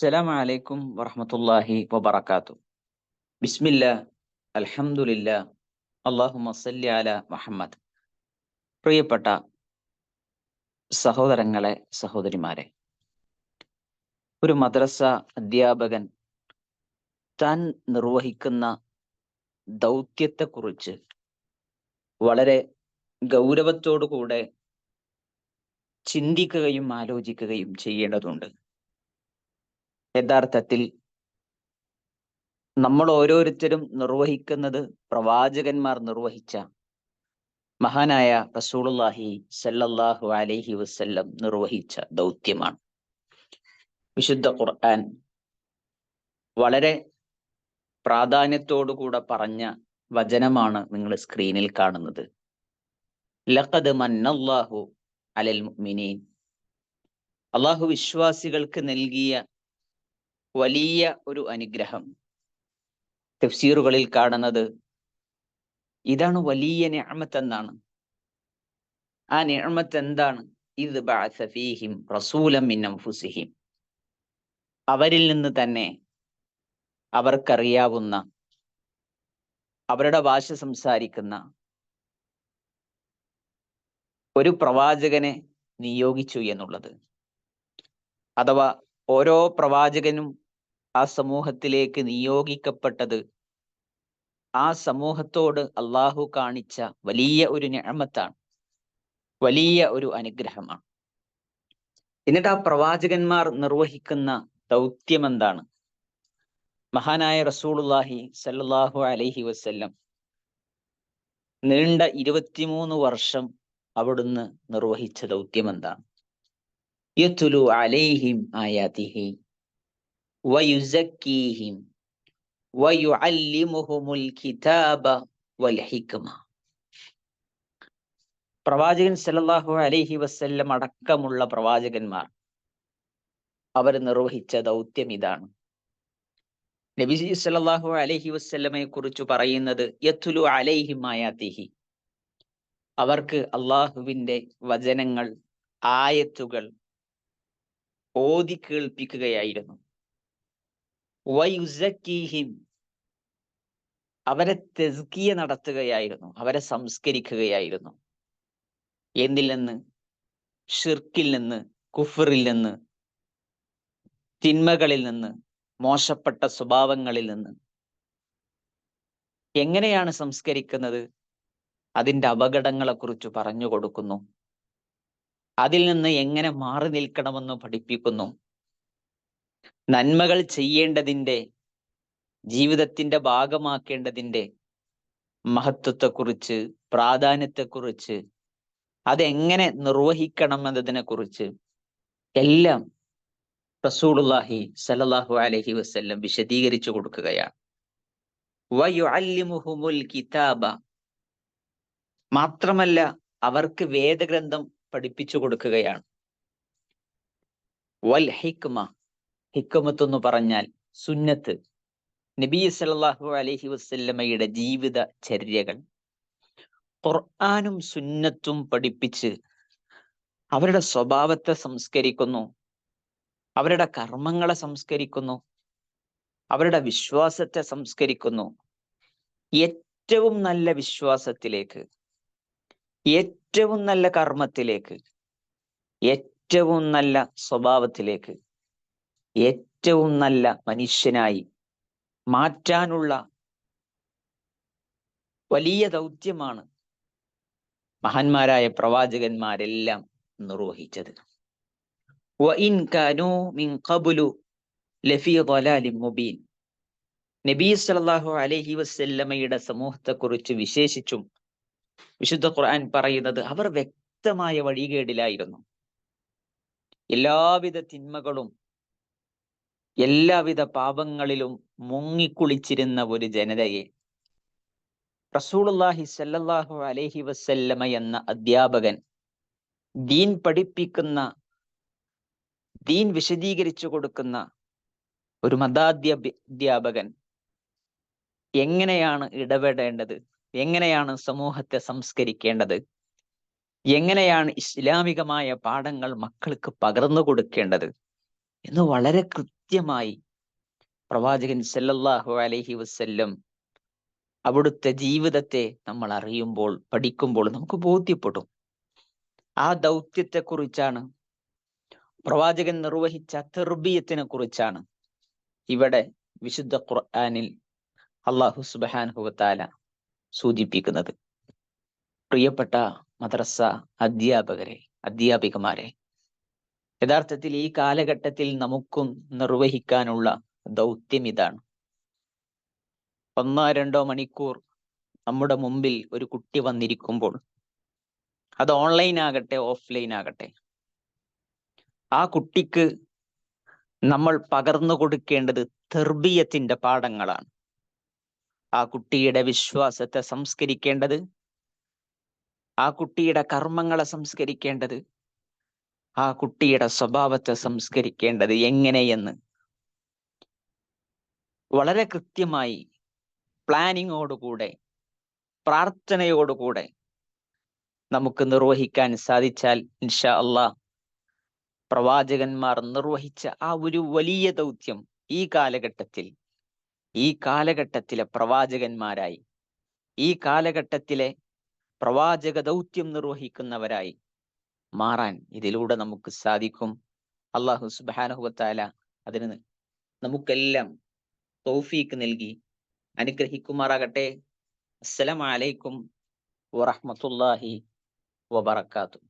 അസ്സലാമു അലൈക്കും വറഹ്മത്തുള്ളാഹി വബറകാതുഹു. ബിസ്മില്ലാ, അൽഹംദുലില്ലാ, അല്ലാഹുമ്മ സല്ലി അലാ മുഹമ്മദ്. പ്രിയപ്പെട്ട സഹോദരങ്ങളെ, സഹോദരിമാരെ, ഒരു മദ്രസ അധ്യാപകൻ താൻ നിർവഹിക്കുന്ന ദൗത്യത്തെക്കുറിച്ച് വളരെ ഗൗരവത്തോടു കൂടെ ചിന്തിക്കുകയും ആലോചിക്കുകയും ചെയ്യേണ്ടതുണ്ട്. യഥാർത്ഥത്തിൽ നമ്മൾ ഓരോരുത്തരും നിർവഹിക്കുന്നത് പ്രവാചകന്മാർ നിർവഹിച്ച, മഹാനായ റസൂലുള്ളാഹി സല്ലല്ലാഹു അലൈഹി വസല്ലം നിർവഹിച്ച ദൗത്യമാണ്. വിശുദ്ധ ഖുർആൻ വളരെ പ്രാധാന്യത്തോടുകൂടെ പറഞ്ഞ വചനമാണ് നിങ്ങൾ സ്ക്രീനിൽ കാണുന്നത്. ലഖദ് മന്നല്ലാഹു അലൽ മുഅ്മിനീൻ. അള്ളാഹു വിശ്വാസികൾക്ക് നൽകിയ വലിയ ഒരു അനുഗ്രഹം. തഫ്സീറുകളിൽ കാണുന്നത് ഇതാണ് വലിയ നിഅമത്ത് എന്നാണ്. ആ നിഅമത്ത് എന്താണ്? ഇദ് ബഅസ ഫീഹിം റസൂലൻ മിൻ അൻഫുസിഹിം. അവരിൽ നിന്ന് തന്നെ അവർക്കറിയാവുന്ന, അവരുടെ ഭാഷ സംസാരിക്കുന്ന ഒരു പ്രവാചകനെ നിയോഗിച്ചു എന്നുള്ളത്. അഥവാ ഓരോ പ്രവാചകനും ആ സമൂഹത്തിലേക്ക് നിയോഗിക്കപ്പെട്ടത് ആ സമൂഹത്തോട് അള്ളാഹു കാണിച്ച വലിയ ഒരു നിഅമത്താണ്, വലിയ ഒരു അനുഗ്രഹമാണ്. എന്നിട്ട് ആ പ്രവാചകന്മാർ നിർവഹിക്കുന്ന ദൗത്യം എന്താണ്? മഹാനായ റസൂലുള്ളാഹി സല്ലല്ലാഹു അലൈഹി വസല്ലം നീണ്ട 23 വർഷം അവിടുന്ന് നിർവഹിച്ച ദൗത്യം എന്താണ്? യത്ലു അലൈഹിം ആയാതിഹി വയുസക്കീഹിം വയുഅല്ലിമുഹുമുൽ കിതാബ വൽ ഹിക്മ. പ്രവാചകൻ സല്ലല്ലാഹു അലൈഹി വസല്ലം അടക്കമുള്ള പ്രവാചകന്മാർ അവർ നിർവഹിച്ച ദൗത്യം ഇതാണ്. നബി സല്ലല്ലാഹു അലൈഹി വസല്ലമയെ കുറിച്ച് പറയുന്നത് യത്ലു അലൈഹിം ആയാതിഹി, അവർക്ക് അള്ളാഹുവിന്റെ വചനങ്ങൾ, ആയത്തുകൾ ഓതി കേൾപ്പിക്കുകയായിരുന്നു. വയുസക്കീഹിം, അവരെ തസ്കിയ നടത്തുകയായിരുന്നു, അവരെ സംസ്കരിക്കുകയായിരുന്നു. എന്തിൽ നിന്ന്? ഷിർക്കിൽ നിന്ന്, കുഫറിൽ നിന്ന്, തിന്മകളിൽ നിന്ന്, മോശപ്പെട്ട സ്വഭാവങ്ങളിൽ നിന്ന്. എങ്ങനെയാണ് സംസ്കരിക്കുന്നത്? അതിൻ്റെ അപകടങ്ങളെ കുറിച്ച് പറഞ്ഞു കൊടുക്കുന്നു. അതിൽ നിന്ന് എങ്ങനെ മാറി നിൽക്കണമെന്ന് പഠിപ്പിക്കുന്നു. നന്മകൾ ചെയ്യേണ്ടതിൻ്റെ, ജീവിതത്തിന്റെ ഭാഗമാക്കേണ്ടതിൻ്റെ മഹത്വത്തെക്കുറിച്ച്, പ്രാധാന്യത്തെക്കുറിച്ച്, അതെങ്ങനെ നിർവഹിക്കണം എന്നതിനെ കുറിച്ച് എല്ലാം റസൂലുള്ളാഹി സല്ലല്ലാഹു അലൈഹി വസല്ലം വിശദീകരിച്ചു കൊടുക്കുകയാണ്. വയുഅല്ലിമുഹുമുൽ കിതാബ, മാത്രമല്ല അവർക്ക് വേദഗ്രന്ഥം പഠിപ്പിച്ചു കൊടുക്കുകയാണ്. വൽ ഹിക്മ, ഹിക്മത്ത് എന്ന് പറഞ്ഞാൽ സുന്നത്ത്, നബി സല്ലല്ലാഹു അലൈഹി വസല്ലമയുടെ ജീവിത ചര്യകൾ ഖുർആനും സുന്നത്തും പഠിപ്പിച്ച് അവരുടെ സ്വഭാവത്തെ സംസ്കരിക്കുന്നു, അവരുടെ കർമ്മങ്ങളെ സംസ്കരിക്കുന്നു, അവരുടെ വിശ്വാസത്തെ സംസ്കരിക്കുന്നു. ഏറ്റവും നല്ല വിശ്വാസത്തിലേക്ക്, ഏറ്റവും നല്ല കർമ്മത്തിലേക്ക്, ഏറ്റവും നല്ല സ്വഭാവത്തിലേക്ക്, ഏറ്റവും നല്ല മനുഷ്യനായി മാറ്റാനുള്ള വലിയ ദൗത്യമാണ് മഹാന്മാരായ പ്രവാചകന്മാരെല്ലാം നിർവഹിച്ചത്. വഇൻ കാനൂ മിൻ ഖബ്ലു ലഫീ ളലാലിൻ മുബീൻ. നബി സല്ലല്ലാഹു അലൈഹി വസല്ലമയുടെ സമൂഹത്തെക്കുറിച്ച് വിശേഷിച്ചും വിശുദ്ധ ഖുർആൻ പറയുന്നത് അവർ വ്യക്തമായ വഴികേടിലായിരുന്നു. എല്ലാവിധ തിന്മകളും എല്ലാവിധ പാപങ്ങളിലും മുങ്ങിക്കുളിച്ചിരുന്ന ഒരു ജനതയെ റസൂലുള്ളാഹി സല്ലല്ലാഹു അലൈഹി വസല്ലമ എന്ന അധ്യാപകൻ, ദീൻ പഠിപ്പിക്കുന്ന, ദീൻ വിശദീകരിച്ചു കൊടുക്കുന്ന ഒരു മതാധ്യാപകൻ എങ്ങനെയാണ് ഇടപെടേണ്ടത്, എങ്ങനെയാണ് സമൂഹത്തെ സംസ്കരിക്കേണ്ടത്, എങ്ങനെയാണ് ഇസ്ലാമികമായ പാഠങ്ങൾ മക്കൾക്ക് പകർന്നു കൊടുക്കേണ്ടത് എന്ന് വളരെ കൃത്യമായി പ്രവാചകൻ സല്ലല്ലാഹു അലൈഹി വസല്ലം അവിടുത്തെ ജീവിതത്തെ നമ്മൾ അറിയുമ്പോൾ, പഠിക്കുമ്പോൾ നമുക്ക് ബോധ്യപ്പെടും. ആ ദൗത്യത്തെക്കുറിച്ചാണ്, പ്രവാചകൻ നിർവഹിച്ച തെർബിയത്തിനെ കുറിച്ചാണ് ഇവിടെ വിശുദ്ധ ഖുർആനിൽ അല്ലാഹു സുബ്ഹാനഹു വതആല സൂചിപ്പിക്കുന്നത്. പ്രിയപ്പെട്ട മദ്രസ അധ്യാപകരെ, അധ്യാപികമാരെ, യഥാർത്ഥത്തിൽ ഈ കാലഘട്ടത്തിൽ നമുക്കും നിർവഹിക്കാനുള്ള ദൗത്യം ഇതാണ്. 1-2 മണിക്കൂർ നമ്മുടെ മുമ്പിൽ ഒരു കുട്ടി വന്നിരിക്കുമ്പോൾ, അത് ഓൺലൈൻ ആകട്ടെ ഓഫ്ലൈൻ ആകട്ടെ, ആ കുട്ടിക്ക് നമ്മൾ പകർന്നു കൊടുക്കേണ്ടത് തെർബിയത്തിന്റെ പാഠങ്ങളാണ്. ആ കുട്ടിയുടെ വിശ്വാസത്തെ സംസ്കരിക്കേണ്ടത്, ആ കുട്ടിയുടെ കർമ്മങ്ങളെ സംസ്കരിക്കേണ്ടത്, ആ കുട്ടിയുടെ സ്വഭാവത്തെ സംസ്കരിക്കേണ്ടത് എങ്ങനെയെന്ന് വളരെ കൃത്യമായി പ്ലാനിങ്ങോടുകൂടെ, പ്രാർത്ഥനയോടുകൂടെ നമുക്ക് നിർവഹിക്കാൻ സാധിച്ചാൽ ഇൻഷാ അല്ലാഹ് പ്രവാചകന്മാർ നിർവഹിച്ച ആ ഒരു വലിയ ദൗത്യം ഈ കാലഘട്ടത്തിലെ പ്രവാചകന്മാരായി, ഈ കാലഘട്ടത്തിലെ പ്രവാചക ദൗത്യം നിർവഹിക്കുന്നവരായി മാറാൻ ഇതിലൂടെ നമുക്ക് സാധിക്കും. അല്ലാഹു സുബ്ഹാനഹു വതആല അതിന് നമുക്കെല്ലാം തൗഫീക്ക് നൽകി അനുഗ്രഹിക്കുമാറാകട്ടെ. അസ്സലാമു അലൈക്കും വറഹ്മത്തുള്ളാഹി വബറകാതുഹു.